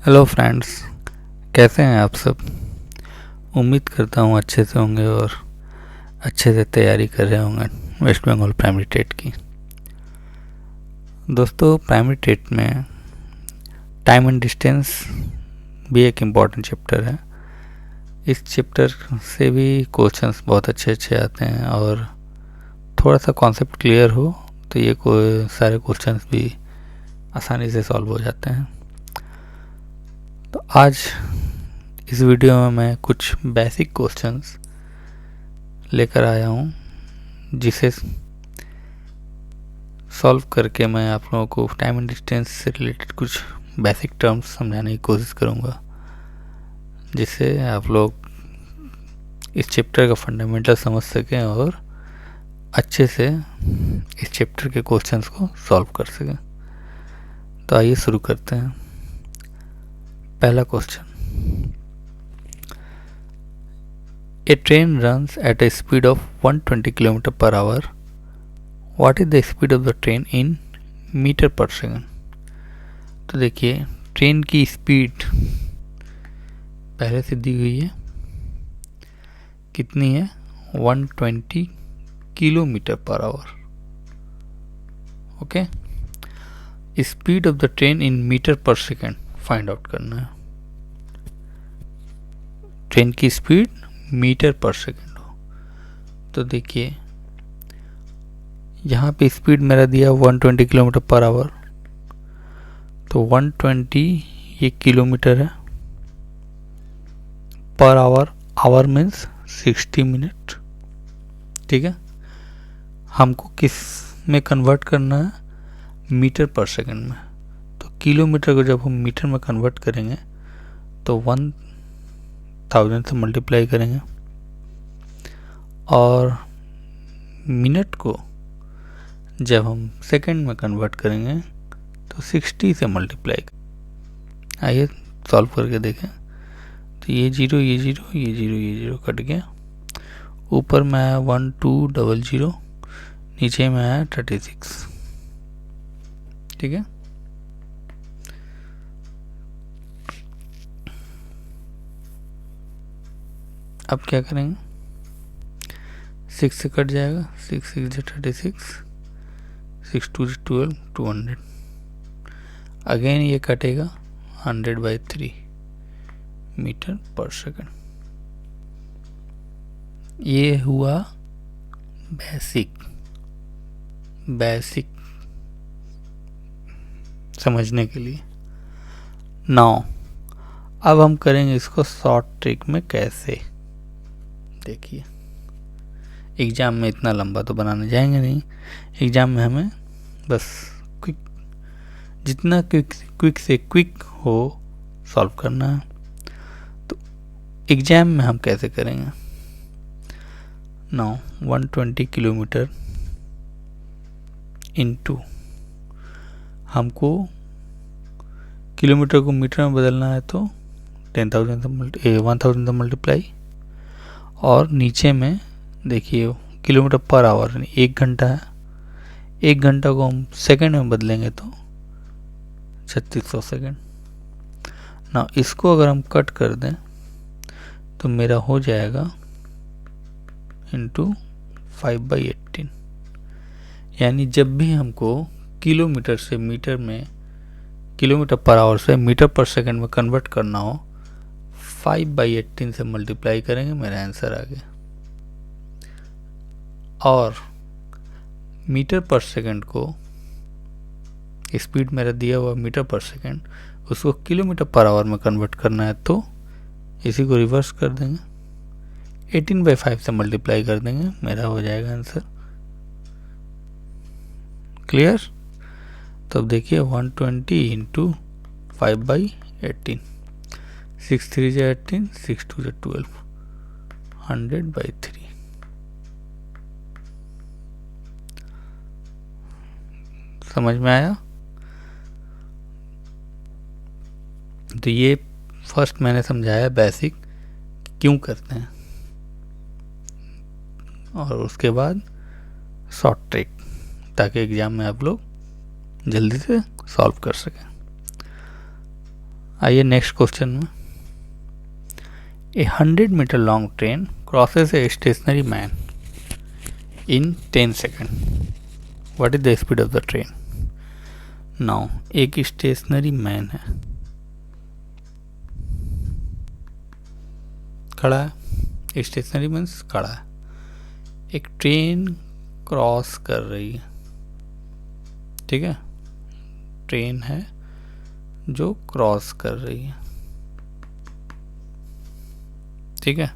Hello friends, कैसे हैं आप सब। उम्मीद करता हूँ अच्छे से होंगे और अच्छे से तैयारी कर रहे होंगे वेस्ट बंगाल प्राइमरी टेट की। दोस्तों, प्राइमरी टेट में टाइम एंड डिस्टेंस भी एक इम्पॉर्टेंट चैप्टर है। इस चैप्टर से भी क्वेश्चंस बहुत अच्छे अच्छे आते हैं और थोड़ा सा कॉन्सेप्ट क्लियर हो तो ये सारे क्वेश्चंस भी आसानी से सॉल्व हो जाते हैं। तो आज इस वीडियो में मैं कुछ बेसिक क्वेश्चंस लेकर आया हूँ जिसे सॉल्व करके मैं आप लोगों को टाइम एंड डिस्टेंस से रिलेटेड कुछ बेसिक टर्म्स समझाने की कोशिश करूँगा, जिससे आप लोग इस चैप्टर का फंडामेंटल समझ सकें और अच्छे से इस चैप्टर के क्वेश्चंस को सॉल्व कर सकें। तो आइए शुरू करते हैं। पहला question, A train runs at a speed of 120 km per hour. What is the speed of the train in metre per second? तो देखिए, ट्रेन की स्पीड पहले से दी हुई है, कितनी है? 120 kilometre per hour. Okay, speed of the train in metre per second find out करना है। ट्रेन की स्पीड मीटर पर सेकेंड हो तो देखिए, यहाँ पे स्पीड मेरा दिया 120 किलोमीटर पर आवर, तो 120 ये किलोमीटर है, per hour, hour means 60 minute. ठीक है, हमको किस में कन्वर्ट करना है? मीटर पर सेकेंड में। तो किलोमीटर को जब हम मीटर में कन्वर्ट करेंगे तो 1000 से मल्टीप्लाई करेंगे और मिनट को जब हम सेकंड में कन्वर्ट करेंगे तो 60 से मल्टीप्लाई। आइए सॉल्व करके देखें। तो ये जीरो, ये जीरो, ये जीरो, ये जीरो कट गया। ऊपर में आया 1200, नीचे में आया 36। ठीक है, अब क्या करेंगे? 6 से कट जाएगा, 6 6 36, 6 2 12, 200। अगेन ये कटेगा 100/3 मीटर पर सेकेंड। ये हुआ बेसिक समझने के लिए। नाउ अब हम करेंगे इसको शॉर्ट ट्रिक में। कैसे? देखिए, एग्ज़ाम में इतना लंबा तो बनाने जाएंगे नहीं। एग्ज़ाम में हमें बस जितना क्विक से क्विक हो सॉल्व करना है। तो एग्ज़ाम में हम कैसे करेंगे? नाउ 120 किलोमीटर इनटू, हमको किलोमीटर को मीटर में बदलना है तो 10,000 से 1000 से मल्टीप्लाई, और नीचे में देखिए किलोमीटर पर आवर यानी 1 घंटा है। 1 घंटा को हम सेकंड में बदलेंगे तो 3600 सेकंड। ना इसको अगर हम कट कर दें तो मेरा हो जाएगा इंटू 5/18। यानी जब भी हमको किलोमीटर से मीटर में, किलोमीटर पर आवर से मीटर पर सेकंड में कन्वर्ट करना हो, 5/18 से मल्टीप्लाई करेंगे, मेरा आंसर आ गया। और मीटर पर सेकंड को, स्पीड मेरा दिया हुआ मीटर पर सेकंड, उसको किलोमीटर पर आवर में कन्वर्ट करना है तो इसी को रिवर्स कर देंगे, 18/5 से मल्टीप्लाई कर देंगे, मेरा हो जाएगा आंसर। क्लियर? तो अब देखिए 120 इंटू 5/18, 6 3 जा 18, 6 2 जा 12, 100/3। समझ में आया? तो ये फर्स्ट मैंने समझाया बेसिक क्यों करते हैं, और उसके बाद शॉर्ट ट्रिक, ताकि एग्ज़ाम में आप लोग जल्दी से सॉल्व कर सकें। आइए नेक्स्ट क्वेश्चन में। A 100 metre long train crosses a stationary man in 10 second, what is the speed of the train. Now एक स्टेशनरी मैन है, खड़ा है, स्टेशनरी मीन्स खड़ा है, एक ट्रेन क्रॉस कर रही है, ठीक है, ट्रेन है जो क्रॉस कर रही है, ठीक है।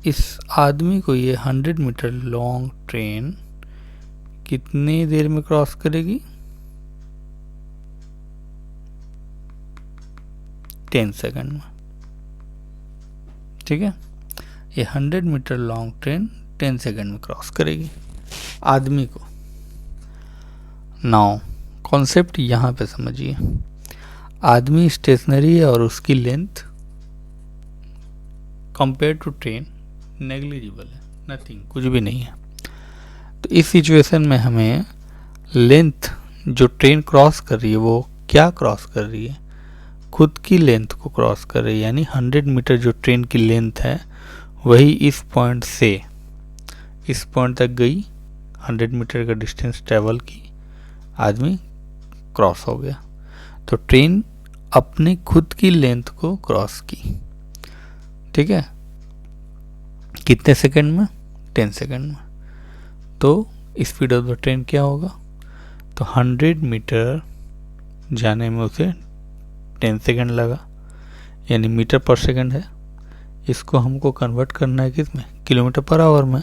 इस आदमी को ये 100 मीटर लॉन्ग ट्रेन कितनी देर में क्रॉस करेगी, 10 सेकंड में, ठीक है। ये 100 मीटर लॉन्ग ट्रेन 10 सेकंड में क्रॉस करेगी आदमी को। नाउ कॉन्सेप्ट यहाँ पे समझिए, आदमी स्टेशनरी है और उसकी length compare to train negligible है, नथिंग, कुछ भी नहीं है। तो इस सिचुएशन में हमें लेंथ जो ट्रेन क्रॉस कर रही है वो क्या क्रॉस कर रही है, खुद की लेंथ को क्रॉस कर रही है, यानी 100 मीटर जो ट्रेन की लेंथ है वही इस पॉइंट से इस पॉइंट तक गई, 100 मीटर का डिस्टेंस ट्रेवल की, आदमी क्रॉस हो गया। तो ट्रेन अपने खुद की लेंथ को क्रॉस की, ठीक है, कितने सेकंड में, 10 सेकंड में। तो स्पीड ऑफ द ट्रेन क्या होगा, तो 100 मीटर जाने में उसे 10 सेकंड लगा, यानी मीटर पर सेकंड है। इसको हमको कन्वर्ट करना है किस में, किलोमीटर पर आवर में।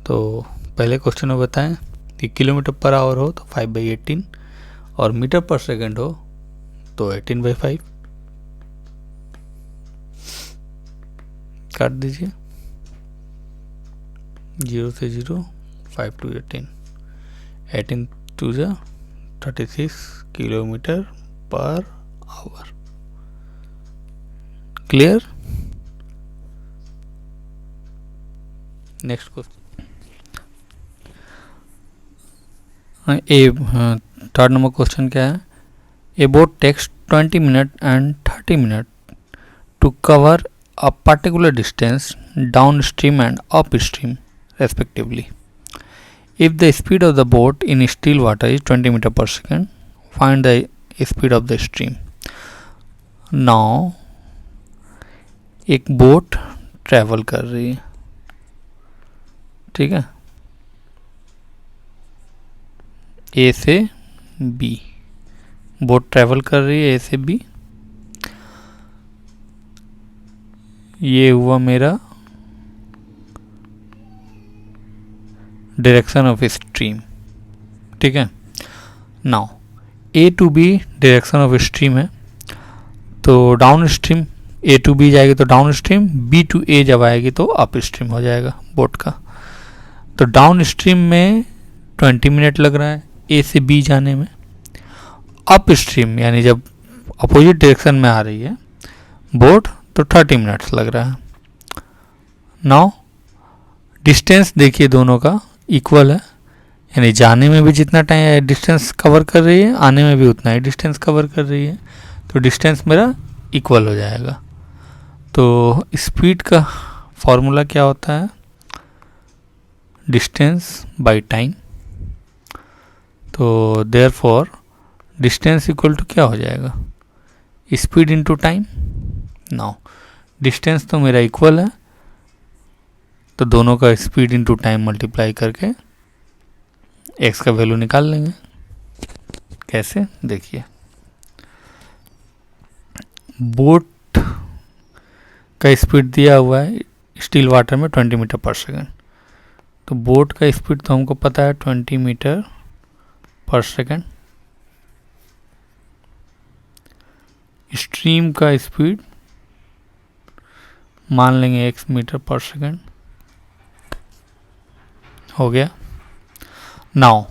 तो पहले क्वेश्चन में बताएं कि किलोमीटर पर आवर हो तो 5/18 और मीटर पर सेकंड हो तो 18/5 काट दीजिए, 0 से 0, 5 to 18, 18 to 36 kilometre per hour. Clear. Next question, third number question क्या है, a boat takes 20 minute and 30 minute to cover a particular distance downstream and upstream respectively. If the speed of the boat in still water is 20 meter per second, find the speed of the stream. Now एक boat travel कर रही है, ठीक है, ए से B, boat travel कर रही है ए से बी। ये हुआ मेरा डायरेक्शन ऑफ स्ट्रीम, ठीक है। Now A to B direction of stream है, तो down stream A to B जाएगी तो down stream, B to A जब आएगी तो अप स्ट्रीम हो जाएगा बोट का। तो डाउन स्ट्रीम में 20 मिनट लग रहा है ए से बी जाने में, अप स्ट्रीम यानी जब अपोजिट डायरेक्शन में आ रही है बोट तो 30 मिनट्स लग रहा है। नाउ डिस्टेंस देखिए दोनों का इक्वल है, यानी जाने में भी जितना टाइम डिस्टेंस कवर कर रही है आने में भी उतना ही डिस्टेंस कवर कर रही है, तो डिस्टेंस मेरा इक्वल हो जाएगा। तो स्पीड का फॉर्मूला क्या होता है, डिस्टेंस बाय टाइम। तो देयरफॉर डिस्टेंस इक्वल टू क्या हो जाएगा, speed into time. Now distance तो मेरा इक्वल है, तो दोनों का स्पीड इनटू टाइम मल्टीप्लाई करके एक्स का वैल्यू निकाल लेंगे। कैसे, देखिए, बोट का स्पीड दिया हुआ है स्टील वाटर में 20 मीटर पर सेकंड, तो बोट का स्पीड तो हमको पता है 20 मीटर पर सेकंड। स्ट्रीम का स्पीड मान लेंगे x मीटर पर सेकंड, हो गया। Now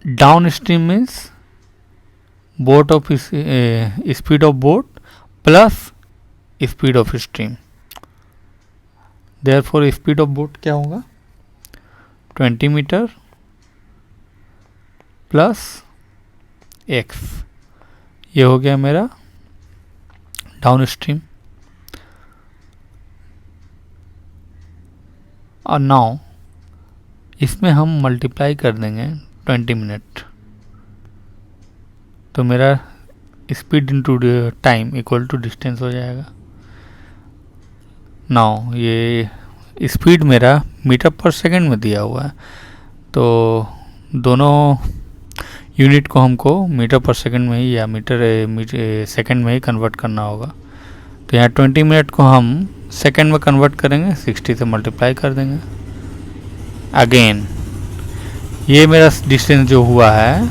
down stream means boat of speed of boat plus speed of stream, therefore speed of boat क्या होगा, 20 मीटर प्लस x ये हो गया मेरा डाउन स्ट्रीम। और नाउ इसमें हम मल्टीप्लाई कर देंगे 20 मिनट, तो मेरा speed into time equal to distance हो जाएगा। नाउ ये स्पीड मेरा मीटर पर सेकंड में दिया हुआ है, तो दोनों यूनिट को हमको मीटर पर सेकंड में ही या मीटर सेकंड में ही कन्वर्ट करना होगा। तो यहाँ 20 मिनट को हम सेकंड में कन्वर्ट करेंगे, 60 से मल्टीप्लाई कर देंगे। अगेन ये मेरा डिस्टेंस जो हुआ है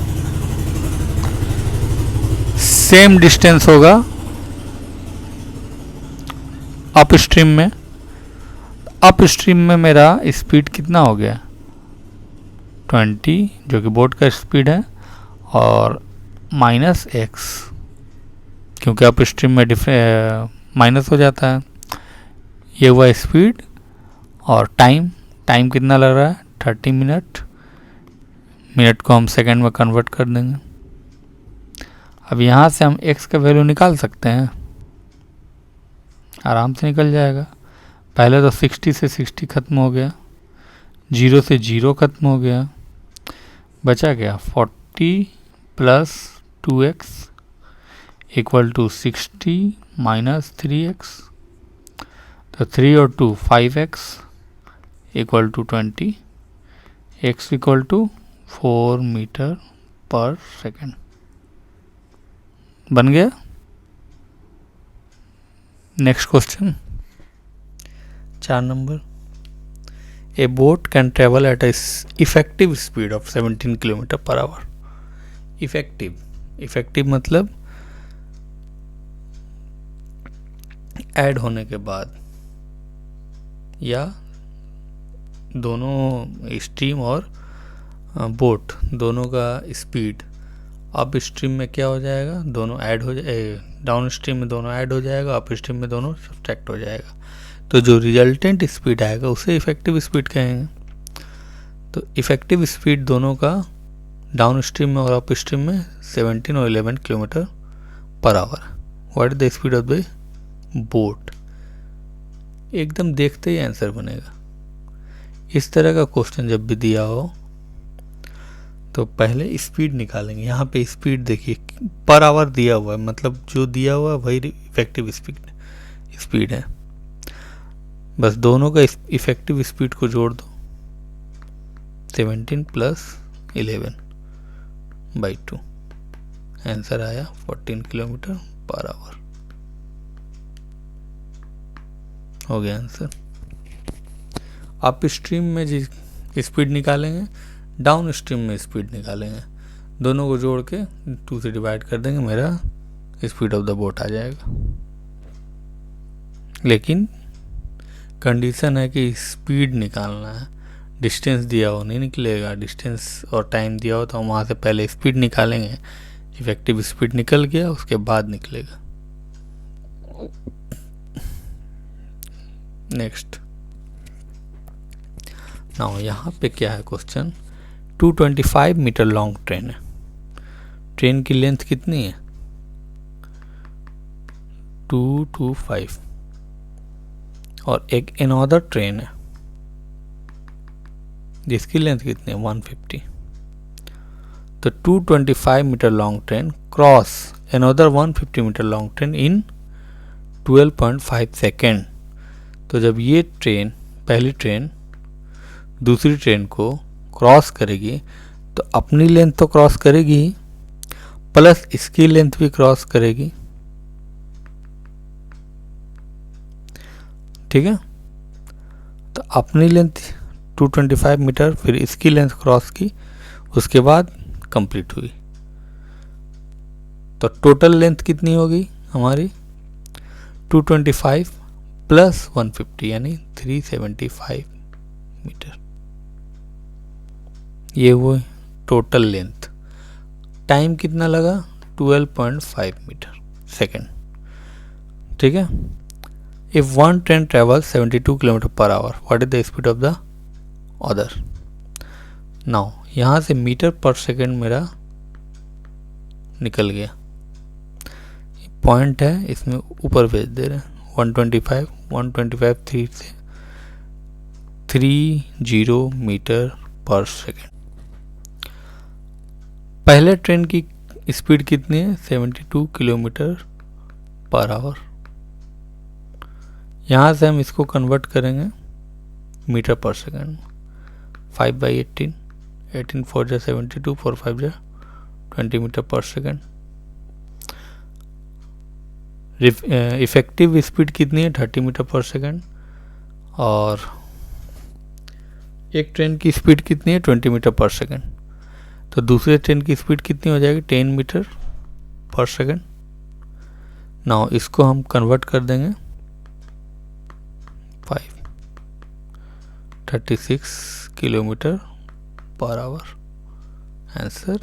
सेम डिस्टेंस होगा अप स्ट्रीम में। अप स्ट्रीम में मेरा स्पीड कितना हो गया 20, जो कि बोट का स्पीड है, और माइनस x, क्योंकि अप स्ट्रीम में माइनस हो जाता है। ये हुआ स्पीड। और टाइम कितना लग रहा है 30 मिनट। मिनट को हम सेकंड में कन्वर्ट कर देंगे। अब यहाँ से हम x का वैल्यू निकाल सकते हैं, आराम से निकल जाएगा। पहले तो 60 से 60 ख़त्म हो गया, 0 से 0 ख़त्म हो गया, बचा गया 40 plus 2x equal to 60 minus 3x। तो 3 और 2 5x equal to 20, x equal to 4 metre per second बन गया। Next question 4 number. A boat can travel at a effective speed of 17 kilometre per hour. Effective मतलब add होने के बाद, या दोनों स्ट्रीम और बोट दोनों का स्पीड अप स्ट्रीम में क्या हो जाएगा, दोनों ऐड हो जाए, डाउन स्ट्रीम में दोनों ऐड हो जाएगा, अप स्ट्रीम में दोनों सब्ट्रैक्ट हो जाएगा। तो जो रिजल्टेंट स्पीड आएगा उसे इफेक्टिव स्पीड कहेंगे। तो इफेक्टिव स्पीड दोनों का डाउन स्ट्रीम में और अप स्ट्रीम में 17 और 11 kilometre per our. What is the speed of the boat. एकदम देखते ही आंसर बनेगा। इस तरह का क्वेश्चन जब भी दिया हो तो पहले स्पीड निकालेंगे। यहाँ पे स्पीड देखिए पर आवर दिया हुआ है, मतलब जो दिया हुआ है वही इफेक्टिव स्पीड है। बस दोनों का इफेक्टिव स्पीड को जोड़ दो, 17 प्लस 11 बाई 2, आंसर आया 14 किलोमीटर पर आवर। हो गया आंसर। अप स्ट्रीम में जी स्पीड निकालेंगे, डाउन स्ट्रीम में स्पीड निकालेंगे, दोनों को जोड़ के 2 से डिवाइड कर देंगे, मेरा स्पीड ऑफ द बोट आ जाएगा। लेकिन कंडीशन है कि स्पीड निकालना है, डिस्टेंस दिया हो नहीं निकलेगा। डिस्टेंस और टाइम दिया हो तो हम वहाँ से पहले स्पीड निकालेंगे, इफेक्टिव स्पीड निकल गया उसके बाद निकलेगा। नेक्स्ट नाउ यहाँ पे क्या है क्वेश्चन, 225 मीटर लॉन्ग ट्रेन है। ट्रेन की लेंथ कितनी है 225, और एक अनदर ट्रेन है जिसकी लेंथ कितनी है 150। तो 225 metre long train cross another 150 metre long train in 12.5 second. तो जब ये ट्रेन पहली ट्रेन दूसरी ट्रेन को क्रॉस करेगी तो अपनी लेंथ तो क्रॉस करेगी प्लस इसकी लेंथ भी क्रॉस करेगी, ठीक है। तो अपनी लेंथ 225 मीटर, फिर इसकी लेंथ क्रॉस की, उसके बाद कंप्लीट हुई। तो टोटल लेंथ कितनी होगी हमारी 225 प्लस 150 यानी 375 मीटर। ये वो टोटल लेंथ। टाइम कितना लगा 12.5 मीटर सेकेंड, ठीक है। If one train travel 72 kilometre per our, what is the speed of the other. Now यहाँ से मीटर पर सेकेंड मेरा निकल गया, पॉइंट है इसमें ऊपर भेज दे रहे हैं 125 3 से 30 मीटर पर सेकेंड। पहले ट्रेन की स्पीड कितनी है 72 किलोमीटर पर आवर। यहाँ से हम इसको कन्वर्ट करेंगे मीटर पर सेकेंड। 5/18 18 4 जा 72 4 5 जा 20 metre per second. Effective speed कितनी है 30 मीटर पर सेकेंड। और एक ट्रेन की स्पीड कितनी है 20 मीटर पर सेकेंड। तो दूसरे ट्रेन की स्पीड कितनी हो जाएगी 10 मीटर पर सेकेंड। नाउ इसको हम कन्वर्ट कर देंगे 36 किलोमीटर पर आवर। आंसर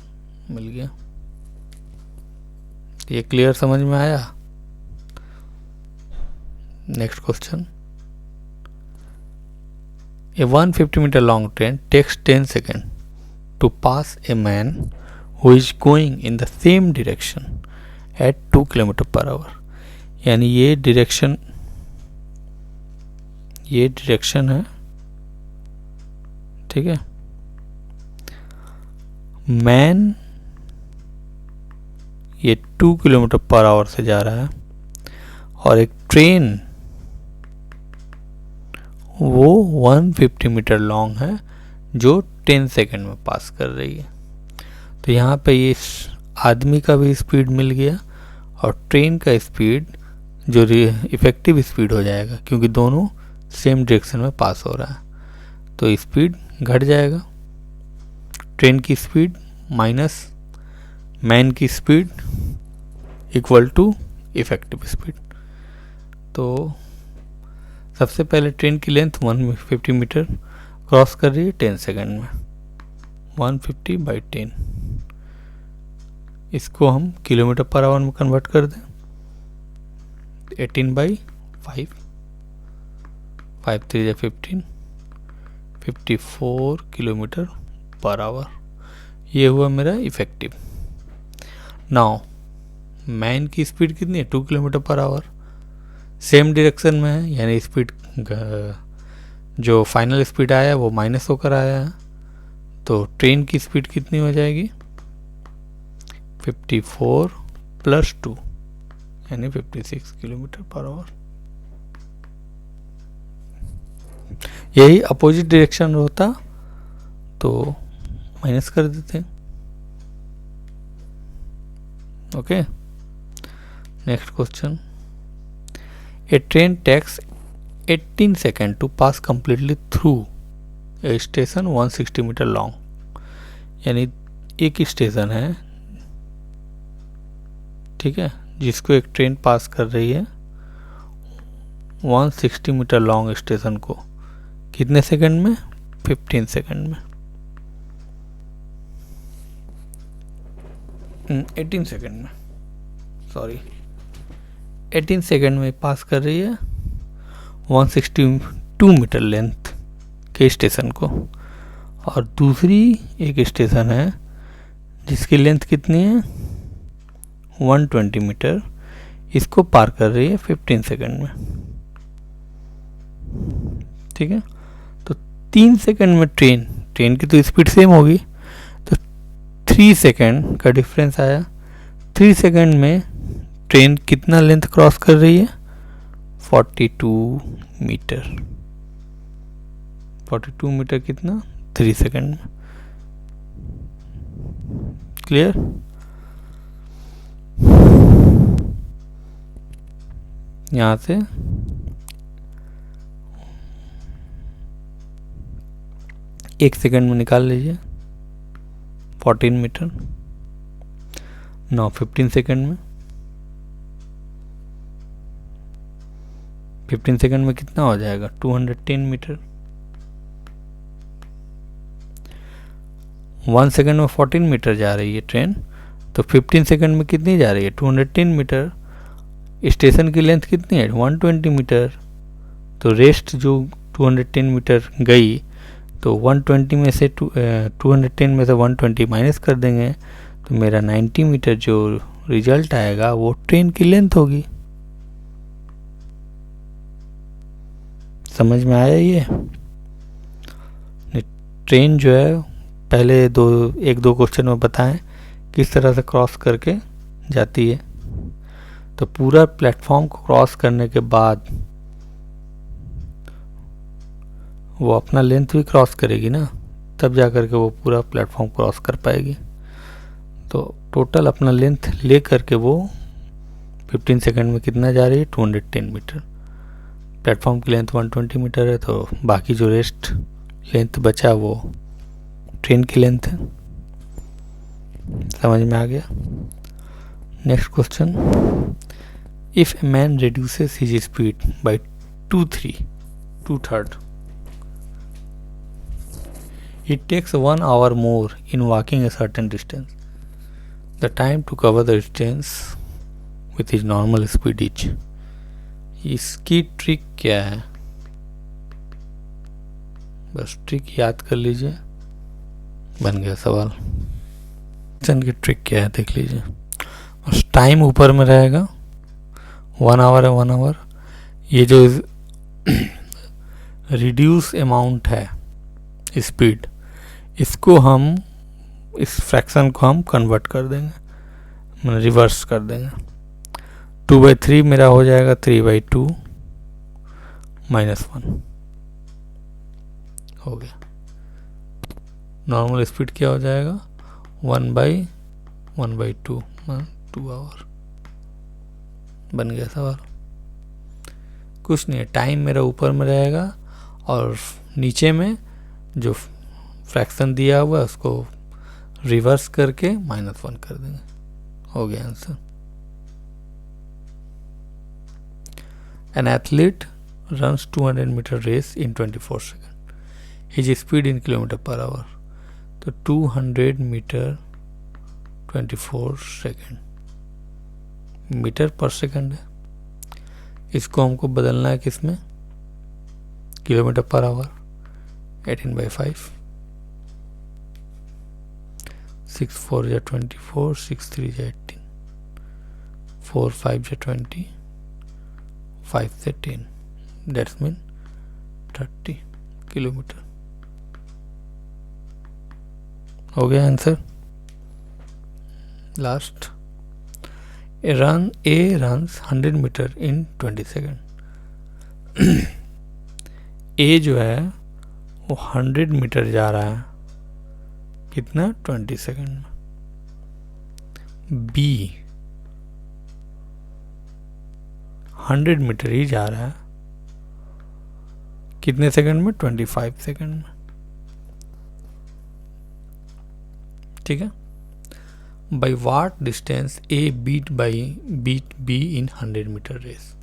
मिल गया। ये क्लियर समझ में आया। Next question. A 150 meter long train takes 10 seconds to pass a man who is going in the same direction at 2 km per hour। यानी ये डायरेक्शन है, ठीक है। मैन ये 2 किलोमीटर पर आवर से जा रहा है और एक ट्रेन वो 150 मीटर लॉन्ग है जो 10 सेकंड में पास कर रही है। तो यहाँ पे ये आदमी का भी स्पीड मिल गया और ट्रेन का स्पीड जो इफेक्टिव स्पीड हो जाएगा, क्योंकि दोनों सेम डायरेक्शन में पास हो रहा है तो स्पीड घट जाएगा। ट्रेन की स्पीड माइनस मैन की speed equal to effective speed. तो सबसे पहले ट्रेन की लेंथ 150 मीटर क्रॉस कर रही है 10 सेकंड में। 150/10 इसको हम किलोमीटर पर आवर में कन्वर्ट कर दें 18/5 5 3 15 54 किलोमीटर पर आवर। ये हुआ मेरा इफेक्टिव। नाउ मैन की स्पीड कितनी है 2 kilometre per our, same direction में है, यानी स्पीड जो फाइनल स्पीड आया है वो माइनस होकर आया है। तो ट्रेन की स्पीड कितनी हो जाएगी 54 + 2 यानी 56 किलोमीटर पर आवर। यही अपोजिट डायरेक्शन होता तो माइनस कर देते। Okay, next question. A train takes 18 seconds to pass completely through a station 160 metre long. यानी एक ही स्टेशन है, ठीक है, जिसको एक ट्रेन पास कर रही है 160 मीटर लॉन्ग स्टेशन को कितने सेकंड में 15 सेकंड में। 18 सेकंड में, सॉरी 18 सेकंड में पास कर रही है 162 मीटर लेंथ के स्टेशन को। और दूसरी एक स्टेशन है जिसकी लेंथ कितनी है 120 मीटर, इसको पार कर रही है 15 सेकंड में, ठीक है। तो 3 सेकंड में ट्रेन की तो स्पीड सेम होगी, तो 3 सेकंड का डिफरेंस आया। 3 सेकंड में ट्रेन कितना लेंथ क्रॉस कर रही है 42 मीटर। 42 मीटर कितना 3 सेकंड में। क्लियर। यहाँ से एक सेकंड में निकाल लीजिए 14 मीटर। 15 सेकंड में 15 सेकंड में कितना हो जाएगा 210 मीटर। 1 सेकंड में 14 मीटर जा रही है ट्रेन, तो 15 सेकंड में कितनी जा रही है 210 मीटर। स्टेशन की लेंथ कितनी है 120 मीटर। तो रेस्ट जो 210 मीटर गई, तो 120 में से 210 में से 120 माइनस कर देंगे, तो मेरा 90 मीटर जो रिजल्ट आएगा वो ट्रेन की लेंथ होगी। समझ में आया ये? ट्रेन जो है पहले एक दो क्वेश्चन में बताएं किस तरह से क्रॉस करके जाती है। तो पूरा प्लेटफॉर्म को क्रॉस करने के बाद वो अपना लेंथ भी क्रॉस करेगी ना, तब जा कर के वो पूरा प्लेटफॉर्म क्रॉस कर पाएगी। तो टोटल अपना लेंथ ले करके वो 15 सेकंड में कितना जा रही है? 210 मीटर। प्लेटफॉर्म की लेंथ 120 मीटर है, तो बाकी जो रेस्ट लेंथ बचा वो ट्रेन की लेंथ है। समझ में आ गया? Next question, if a man reduces his speed bye 2/3 it takes 1 hour more in walking a certain distance. The time to cover the distance with his normal speed is. इसकी trick क्या है? बस trick याद कर लीजिए, बन गया सवाल। क्वेश्चन की ट्रिक क्या है देख लीजिए। बस टाइम ऊपर में रहेगा, 1 आवर है, 1 आवर। ये जो रिड्यूस अमाउंट है स्पीड, इसको हम, इस फ्रैक्शन को हम कन्वर्ट कर देंगे, मतलब रिवर्स कर देंगे। 2/3 मेरा हो जाएगा 3/2 -1 हो गया। नॉर्मल स्पीड क्या हो जाएगा? 1/2 2 आवर। बन गया सवाल। कुछ नहीं है, टाइम मेरा ऊपर में रहेगा और नीचे में जो फ्रैक्शन दिया हुआ है उसको रिवर्स करके -1 कर देंगे। हो गया answer. An athlete runs 200 metre race in 24 second. His speed in kilometre per hour. तो 200 metre 24 second, metre per second है। इसको हमको बदलना है किसमें? Kilometre per our. 18/5। 6 4 या 24, 6 3 या 18, 4 5 या 20, 5 से 10, दैट्स मीन 30 किलोमीटर। हो गया आंसर। लास्ट, ए रन्स 100 मीटर इन 20 सेकेंड। ए जो है वो 100 मीटर जा रहा है, कितना? 20 सेकेंड में। बी 100 मीटर ही जा रहा है, कितने सेकंड में? 25 सेकंड में। ठीक है। By what distance A beat B in 100 metre race.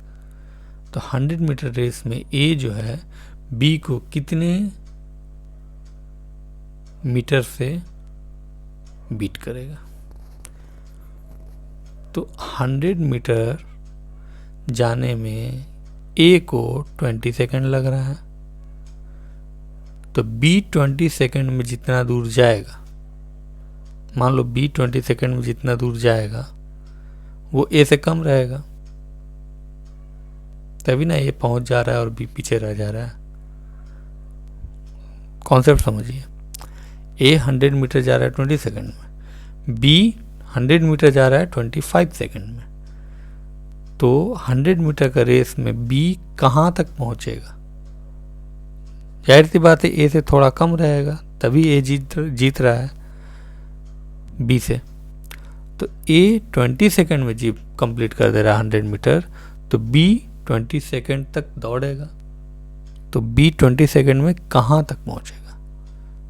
तो 100 मीटर रेस में ए जो है बी को कितने मीटर से बीट करेगा? तो 100 मीटर जाने में ए को 20 सेकंड लग रहा है, तो बी 20 सेकंड में जितना दूर जाएगा, मान लो बी 20 सेकंड में जितना दूर जाएगा वो ए से कम रहेगा, तभी ना ये पहुंच जा रहा है और बी पीछे रह जा रहा है। कॉन्सेप्ट समझिए। ए 100 मीटर जा रहा है 20 सेकंड में, बी 100 मीटर जा रहा है 25 सेकंड में। तो 100 मीटर का रेस में बी कहाँ तक पहुंचेगा? जाहिर सी बात है ए से थोड़ा कम रहेगा, तभी ए जीत रहा है बी से। तो ए 20 सेकंड में जीप कंप्लीट कर दे रहा है 100 मीटर, तो बी 20 सेकंड तक दौड़ेगा। तो बी 20 सेकंड में कहाँ तक पहुंचेगा?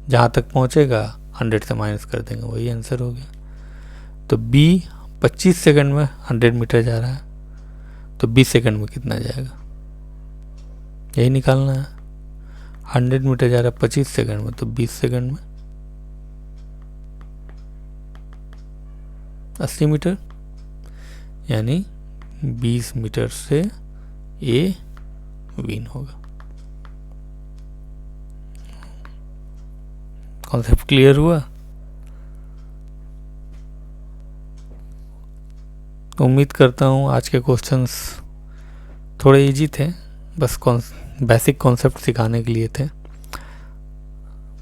जहाँ तक पहुंचेगा 100 से माइनस कर देंगे, वही आंसर हो गया। तो बी 25 सेकंड में 100 मीटर जा रहा है, तो 20 सेकंड में कितना जाएगा? यही निकालना है। 100 मीटर जा रहा है 25 सेकंड में, तो 20 सेकंड में 80 मीटर, यानी 20 मीटर से ए विन होगा। कॉन्सेप्ट क्लियर हुआ? उम्मीद करता हूँ आज के क्वेश्चंस थोड़े इजी थे, बस बेसिक कॉन्सेप्ट सिखाने के लिए थे।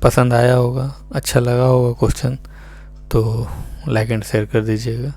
पसंद आया होगा, अच्छा लगा होगा क्वेश्चन तो लाइक एंड शेयर कर दीजिएगा।